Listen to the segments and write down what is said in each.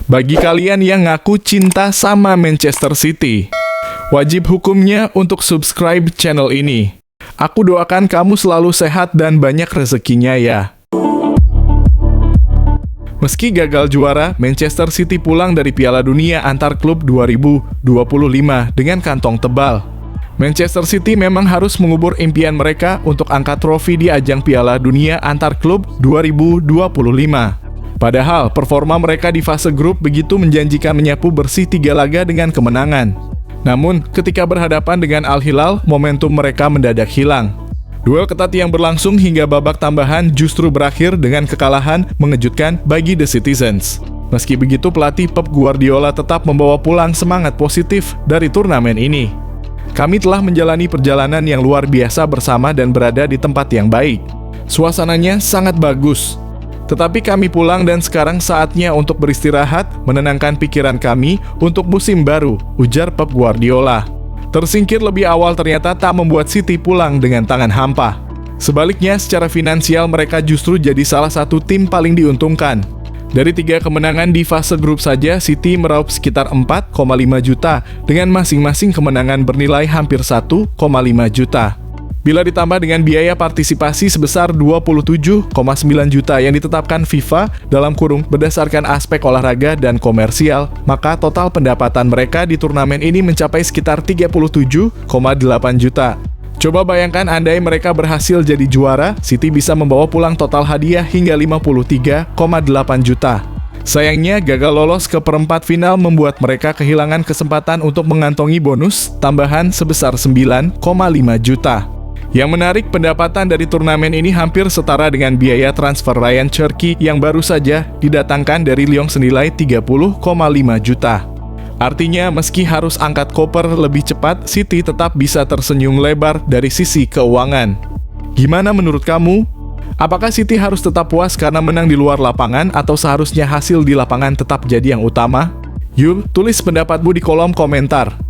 Bagi kalian yang ngaku cinta sama Manchester City, wajib hukumnya untuk subscribe channel ini. Aku doakan kamu selalu sehat dan banyak rezekinya ya. Meski gagal juara, Manchester City pulang dari Piala Dunia antar klub 2025 dengan kantong tebal. Manchester City memang harus mengubur impian mereka untuk angkat trofi di ajang Piala Dunia antar klub 2025. Padahal performa mereka di fase grup begitu menjanjikan menyapu bersih 3 laga dengan kemenangan. Namun, ketika berhadapan dengan Al Hilal, momentum mereka mendadak hilang. Duel ketat yang berlangsung hingga babak tambahan justru berakhir dengan kekalahan mengejutkan bagi The Citizens. Meski begitu, pelatih Pep Guardiola tetap membawa pulang semangat positif dari turnamen ini. Kami telah menjalani perjalanan yang luar biasa bersama dan berada di tempat yang baik. Suasananya sangat bagus. Tetapi kami pulang dan sekarang saatnya untuk beristirahat, menenangkan pikiran kami untuk musim baru, ujar Pep Guardiola. Tersingkir lebih awal ternyata tak membuat City pulang dengan tangan hampa. Sebaliknya, secara finansial mereka justru jadi salah satu tim paling diuntungkan. Dari 3 kemenangan di fase grup saja, City meraup sekitar 4,5 juta dengan masing-masing kemenangan bernilai hampir 1,5 juta. Bila ditambah dengan biaya partisipasi sebesar 27,9 juta yang ditetapkan FIFA dalam kurung berdasarkan aspek olahraga dan komersial, maka total pendapatan mereka di turnamen ini mencapai sekitar 37,8 juta. Coba bayangkan andai mereka berhasil jadi juara, City bisa membawa pulang total hadiah hingga 53,8 juta. Sayangnya, gagal lolos ke perempat final membuat mereka kehilangan kesempatan untuk mengantongi bonus tambahan sebesar 9,5 juta. Yang menarik, pendapatan dari turnamen ini hampir setara dengan biaya transfer Ryan Cherki yang baru saja didatangkan dari Lyon senilai 30,5 juta. Artinya, meski harus angkat koper lebih cepat, City tetap bisa tersenyum lebar dari sisi keuangan. Gimana menurut kamu? Apakah City harus tetap puas karena menang di luar lapangan atau seharusnya hasil di lapangan tetap jadi yang utama? Yuk, tulis pendapatmu di kolom komentar.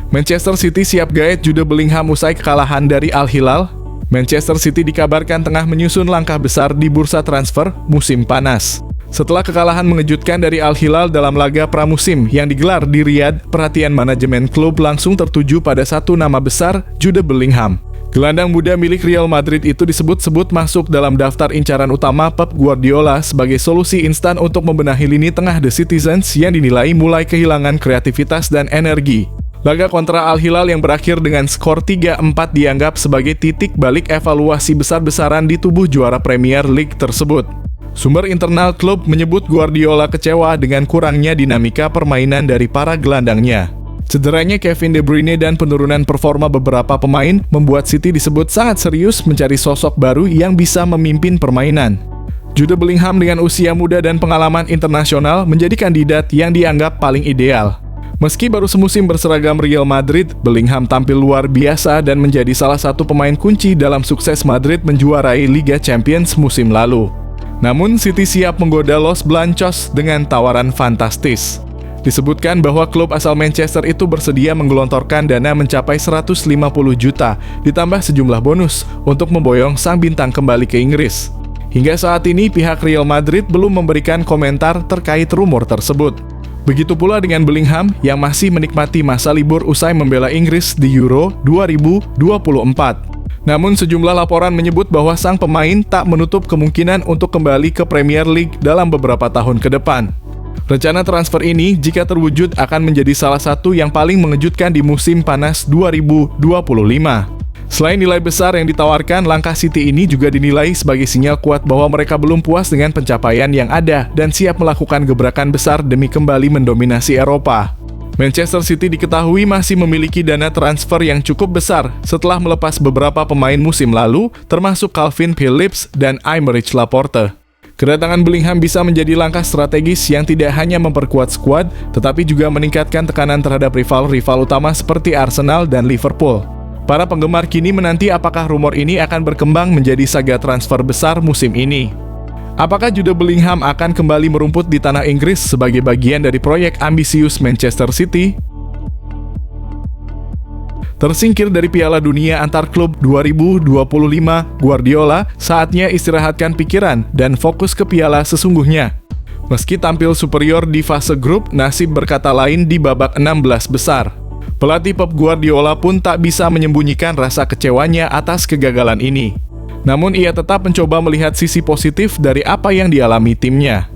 Manchester City siap gaet Jude Bellingham usai kekalahan dari Al Hilal. Manchester City dikabarkan tengah menyusun langkah besar di bursa transfer musim panas. Setelah kekalahan mengejutkan dari Al Hilal dalam laga pramusim yang digelar di Riyadh, perhatian manajemen klub langsung tertuju pada satu nama besar, Jude Bellingham. Gelandang muda milik Real Madrid itu disebut-sebut masuk dalam daftar incaran utama Pep Guardiola sebagai solusi instan untuk membenahi lini tengah The Citizens yang dinilai mulai kehilangan kreativitas dan energi. Laga kontra Al Hilal yang berakhir dengan skor 3-4 dianggap sebagai titik balik evaluasi besar-besaran di tubuh juara Premier League tersebut. Sumber internal klub menyebut Guardiola kecewa dengan kurangnya dinamika permainan dari para gelandangnya. Cederanya Kevin De Bruyne dan penurunan performa beberapa pemain membuat City disebut sangat serius mencari sosok baru yang bisa memimpin permainan. Jude Bellingham dengan usia muda dan pengalaman internasional menjadi kandidat yang dianggap paling ideal. Meski baru semusim berseragam Real Madrid, Bellingham tampil luar biasa dan menjadi salah satu pemain kunci dalam sukses Madrid menjuarai Liga Champions musim lalu. Namun, City siap menggoda Los Blancos dengan tawaran fantastis. Disebutkan bahwa klub asal Manchester itu bersedia menggelontorkan dana mencapai 150 juta, ditambah sejumlah bonus untuk memboyong sang bintang kembali ke Inggris. Hingga saat ini, pihak Real Madrid belum memberikan komentar terkait rumor tersebut. Begitu pula dengan Bellingham yang masih menikmati masa libur usai membela Inggris di Euro 2024. Namun sejumlah laporan menyebut bahwa sang pemain tak menutup kemungkinan untuk kembali ke Premier League dalam beberapa tahun ke depan. Rencana transfer ini jika terwujud akan menjadi salah satu yang paling mengejutkan di musim panas 2025. Selain nilai besar yang ditawarkan, langkah City ini juga dinilai sebagai sinyal kuat bahwa mereka belum puas dengan pencapaian yang ada dan siap melakukan gebrakan besar demi kembali mendominasi Eropa. Manchester City diketahui masih memiliki dana transfer yang cukup besar setelah melepas beberapa pemain musim lalu, termasuk Calvin Phillips dan Aymeric Laporte. Kedatangan Bellingham bisa menjadi langkah strategis yang tidak hanya memperkuat skuad, tetapi juga meningkatkan tekanan terhadap rival-rival utama seperti Arsenal dan Liverpool. Para penggemar kini menanti apakah rumor ini akan berkembang menjadi saga transfer besar musim ini. Apakah Jude Bellingham akan kembali merumput di tanah Inggris sebagai bagian dari proyek ambisius Manchester City? Tersingkir dari Piala Dunia antar klub 2025, Guardiola saatnya istirahatkan pikiran dan fokus ke piala sesungguhnya. Meski tampil superior di fase grup, nasib berkata lain di babak 16 besar. Pelatih Pep Guardiola pun tak bisa menyembunyikan rasa kecewanya atas kegagalan ini. Namun ia tetap mencoba melihat sisi positif dari apa yang dialami timnya.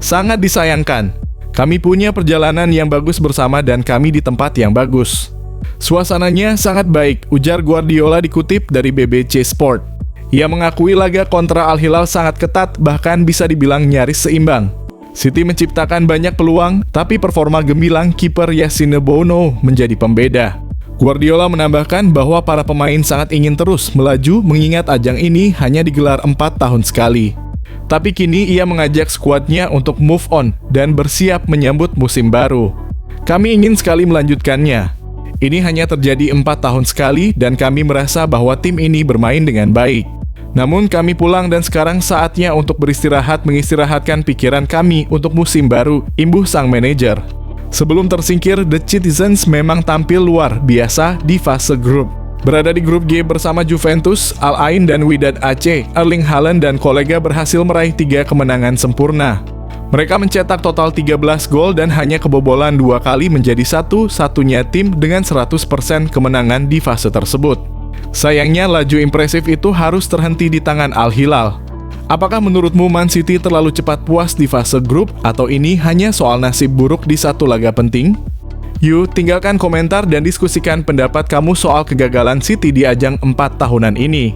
Sangat disayangkan, kami punya perjalanan yang bagus bersama dan kami di tempat yang bagus. Suasananya sangat baik, ujar Guardiola dikutip dari BBC Sport. Ia mengakui laga kontra Al Hilal sangat ketat, bahkan bisa dibilang nyaris seimbang. City menciptakan banyak peluang, tapi performa gemilang kiper Yassine Bounou menjadi pembeda. Guardiola menambahkan bahwa para pemain sangat ingin terus melaju mengingat ajang ini hanya digelar 4 tahun sekali. Tapi kini ia mengajak skuadnya untuk move on dan bersiap menyambut musim baru. Kami ingin sekali melanjutkannya. Ini hanya terjadi 4 tahun sekali dan kami merasa bahwa tim ini bermain dengan baik. Namun kami pulang dan sekarang saatnya untuk beristirahat mengistirahatkan pikiran kami untuk musim baru, imbuh sang manajer. Sebelum tersingkir, The Citizens memang tampil luar biasa di fase grup. Berada di grup G bersama Juventus, Al Ain dan Wydad Aceh, Erling Haaland dan kolega berhasil meraih 3 kemenangan sempurna. Mereka mencetak total 13 gol dan hanya kebobolan 2 kali menjadi satu-satunya tim dengan 100% kemenangan di fase tersebut. Sayangnya laju impresif itu harus terhenti di tangan Al Hilal. Apakah menurutmu Man City terlalu cepat puas di fase grup atau ini hanya soal nasib buruk di satu laga penting? Yuk, tinggalkan komentar dan diskusikan pendapat kamu soal kegagalan City di ajang 4 tahunan ini.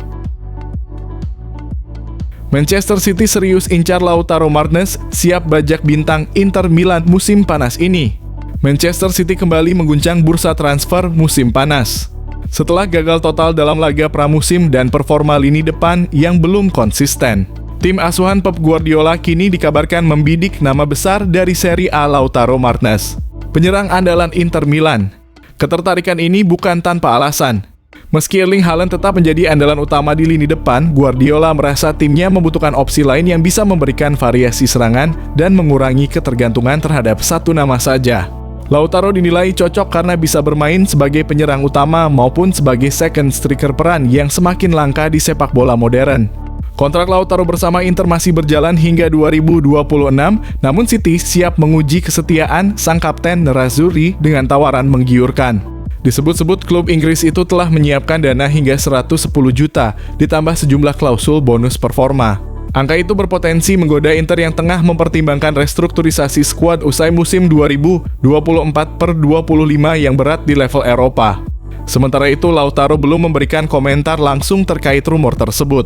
Manchester City serius incar Lautaro Martinez, siap bajak bintang Inter Milan musim panas ini. Manchester City kembali mengguncang bursa transfer musim panas. Setelah gagal total dalam laga pramusim dan performa lini depan yang belum konsisten, tim asuhan Pep Guardiola kini dikabarkan membidik nama besar dari Serie A Lautaro Martinez, penyerang andalan Inter Milan. Ketertarikan ini bukan tanpa alasan. Meski Erling Haaland tetap menjadi andalan utama di lini depan, Guardiola merasa timnya membutuhkan opsi lain yang bisa memberikan variasi serangan dan mengurangi ketergantungan terhadap satu nama saja. Lautaro dinilai cocok karena bisa bermain sebagai penyerang utama maupun sebagai second striker, peran yang semakin langka di sepak bola modern. Kontrak Lautaro bersama Inter masih berjalan hingga 2026, namun City siap menguji kesetiaan sang kapten Nerazzurri dengan tawaran menggiurkan. Disebut-sebut klub Inggris itu telah menyiapkan dana hingga 110 juta, ditambah sejumlah klausul bonus performa. Angka itu berpotensi menggoda Inter yang tengah mempertimbangkan restrukturisasi skuad usai musim 2024/25 yang berat di level Eropa. Sementara itu, Lautaro belum memberikan komentar langsung terkait rumor tersebut.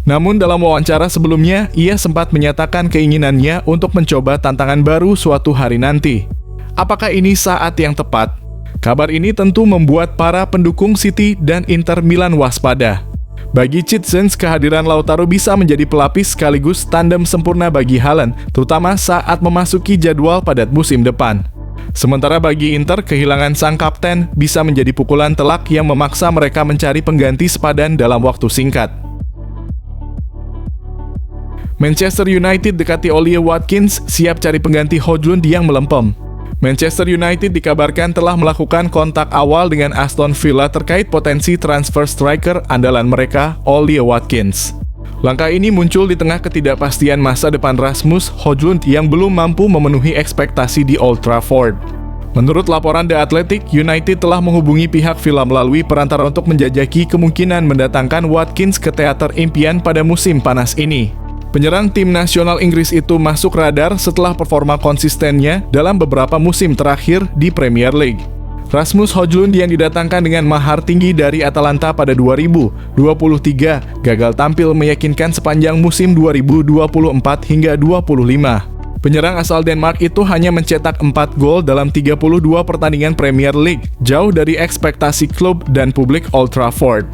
Namun dalam wawancara sebelumnya, ia sempat menyatakan keinginannya untuk mencoba tantangan baru suatu hari nanti. Apakah ini saat yang tepat? Kabar ini tentu membuat para pendukung City dan Inter Milan waspada. Bagi Citizens, kehadiran Lautaro bisa menjadi pelapis sekaligus tandem sempurna bagi Haaland, terutama saat memasuki jadwal padat musim depan. Sementara bagi Inter, kehilangan sang kapten bisa menjadi pukulan telak yang memaksa mereka mencari pengganti sepadan dalam waktu singkat. Manchester United dekati Ollie Watkins, siap cari pengganti Højlund yang melempem. Manchester United dikabarkan telah melakukan kontak awal dengan Aston Villa terkait potensi transfer striker andalan mereka, Ollie Watkins. Langkah ini muncul di tengah ketidakpastian masa depan Rasmus Højlund yang belum mampu memenuhi ekspektasi di Old Trafford. Menurut laporan The Athletic, United telah menghubungi pihak Villa melalui perantara untuk menjajaki kemungkinan mendatangkan Watkins ke teater impian pada musim panas ini. Penyerang tim nasional Inggris itu masuk radar setelah performa konsistennya dalam beberapa musim terakhir di Premier League. Rasmus Højlund yang didatangkan dengan mahar tinggi dari Atalanta pada 2023 gagal tampil meyakinkan sepanjang musim 2024 hingga 25. Penyerang asal Denmark itu hanya mencetak 4 gol dalam 32 pertandingan Premier League, jauh dari ekspektasi klub dan publik Old Trafford.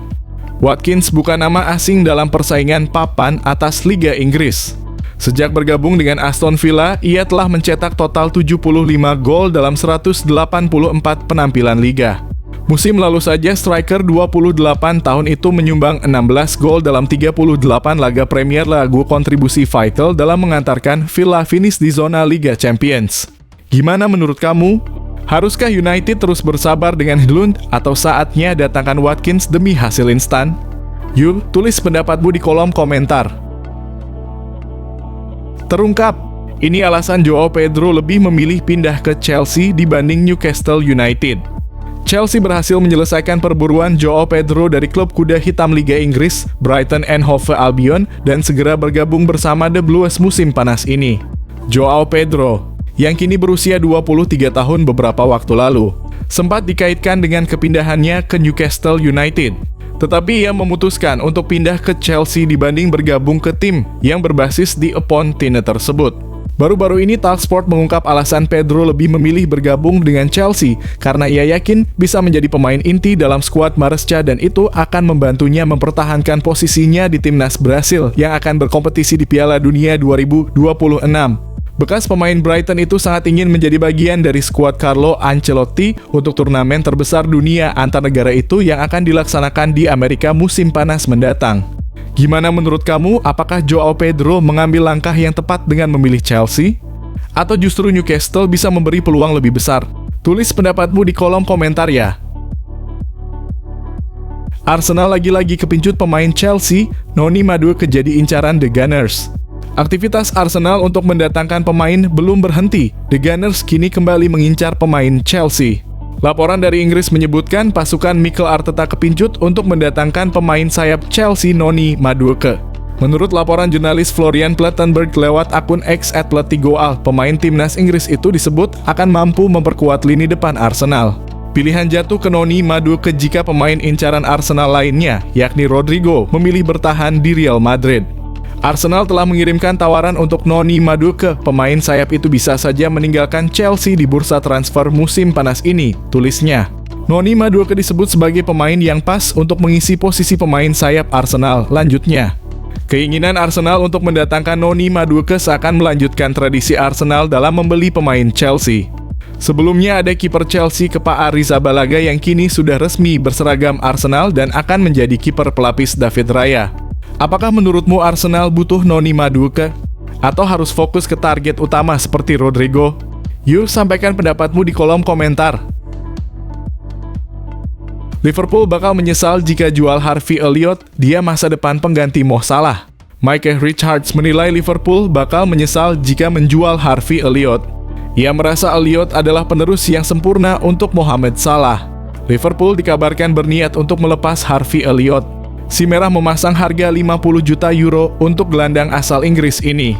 Watkins bukan nama asing dalam persaingan papan atas Liga Inggris. Sejak bergabung dengan Aston Villa, ia telah mencetak total 75 gol dalam 184 penampilan liga. Musim lalu saja striker 28 tahun itu menyumbang 16 gol dalam 38 laga Premier League, kontribusi vital dalam mengantarkan Villa finish di zona Liga Champions. Gimana menurut kamu? Haruskah United terus bersabar dengan Højlund atau saatnya datangkan Watkins demi hasil instan? Yuk, tulis pendapatmu di kolom komentar. Terungkap, Ini alasan Joao Pedro lebih memilih pindah ke Chelsea dibanding Newcastle United. Chelsea berhasil menyelesaikan perburuan Joao Pedro dari klub kuda hitam Liga Inggris, Brighton and Hove Albion, dan segera bergabung bersama The Blues musim panas ini. Joao Pedro, yang kini berusia 23 tahun beberapa waktu lalu, sempat dikaitkan dengan kepindahannya ke Newcastle United. Tetapi ia memutuskan untuk pindah ke Chelsea dibanding bergabung ke tim yang berbasis di Apontine tersebut. Baru-baru ini Talksport mengungkap alasan Pedro lebih memilih bergabung dengan Chelsea karena ia yakin bisa menjadi pemain inti dalam skuad Maresca dan itu akan membantunya mempertahankan posisinya di timnas Brasil yang akan berkompetisi di Piala Dunia 2026. Bekas pemain Brighton itu sangat ingin menjadi bagian dari skuad Carlo Ancelotti untuk turnamen terbesar dunia antar negara itu yang akan dilaksanakan di Amerika musim panas mendatang. Gimana menurut kamu, apakah Joao Pedro mengambil langkah yang tepat dengan memilih Chelsea? Atau justru Newcastle bisa memberi peluang lebih besar? Tulis pendapatmu di kolom komentar ya. Arsenal lagi-lagi kepincut pemain Chelsea, Noni Madueke jadi incaran The Gunners. Aktivitas Arsenal untuk mendatangkan pemain belum berhenti. The Gunners kini kembali mengincar pemain Chelsea. Laporan dari Inggris menyebutkan pasukan Mikel Arteta kepincut untuk mendatangkan pemain sayap Chelsea Noni Madueke. Menurut laporan jurnalis Florian Plettenberg lewat akun X @letigoal, pemain timnas Inggris itu disebut akan mampu memperkuat lini depan Arsenal. Pilihan jatuh ke Noni Madueke jika pemain incaran Arsenal lainnya, yakni Rodrigo, memilih bertahan di Real Madrid. Arsenal telah mengirimkan tawaran untuk Noni Madueke. Pemain sayap itu bisa saja meninggalkan Chelsea di bursa transfer musim panas ini, tulisnya. Noni Madueke disebut sebagai pemain yang pas untuk mengisi posisi pemain sayap Arsenal, lanjutnya. Keinginan Arsenal untuk mendatangkan Noni Madueke seakan melanjutkan tradisi Arsenal dalam membeli pemain Chelsea. Sebelumnya ada kiper Chelsea Kepa Arrizabalaga yang kini sudah resmi berseragam Arsenal dan akan menjadi kiper pelapis David Raya. Apakah menurutmu Arsenal butuh Noni Madueke? Atau harus fokus ke target utama seperti Rodrigo? Yuk sampaikan pendapatmu di kolom komentar. Liverpool bakal menyesal jika jual Harvey Elliott, dia masa depan pengganti Mo Salah. Mike Richards menilai Liverpool bakal menyesal jika menjual Harvey Elliott. Ia merasa Elliott adalah penerus yang sempurna untuk Mohamed Salah. Liverpool dikabarkan berniat untuk melepas Harvey Elliott. Si Merah memasang harga 50 juta euro untuk gelandang asal Inggris ini.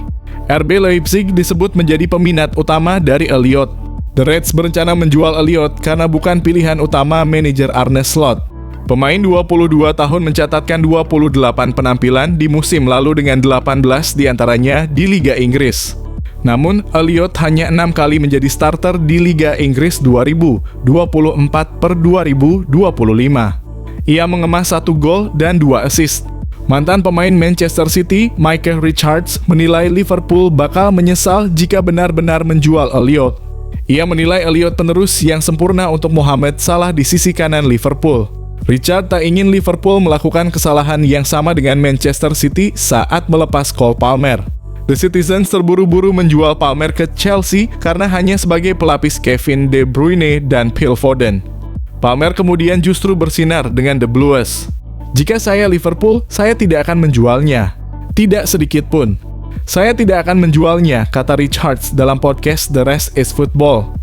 RB Leipzig disebut menjadi peminat utama dari Elliott. The Reds berencana menjual Elliott karena bukan pilihan utama manajer Arne Slot. Pemain 22 tahun mencatatkan 28 penampilan di musim lalu dengan 18 diantaranya di Liga Inggris. Namun, Elliott hanya 6 kali menjadi starter di Liga Inggris 2024/2025. Ia mengemas 1 gol dan 2 assist. Mantan pemain Manchester City, Mike Richards, menilai Liverpool bakal menyesal jika benar-benar menjual Elliott. Ia menilai Elliott penerus yang sempurna untuk Mohamed Salah di sisi kanan Liverpool. Richard tak ingin Liverpool melakukan kesalahan yang sama dengan Manchester City saat melepas Cole Palmer. The Citizens terburu-buru menjual Palmer ke Chelsea karena hanya sebagai pelapis Kevin De Bruyne dan Phil Foden. Palmer kemudian justru bersinar dengan The Blues. Jika saya Liverpool, saya tidak akan menjualnya. Tidak sedikit pun. Saya tidak akan menjualnya, kata Richards dalam podcast The Rest is Football.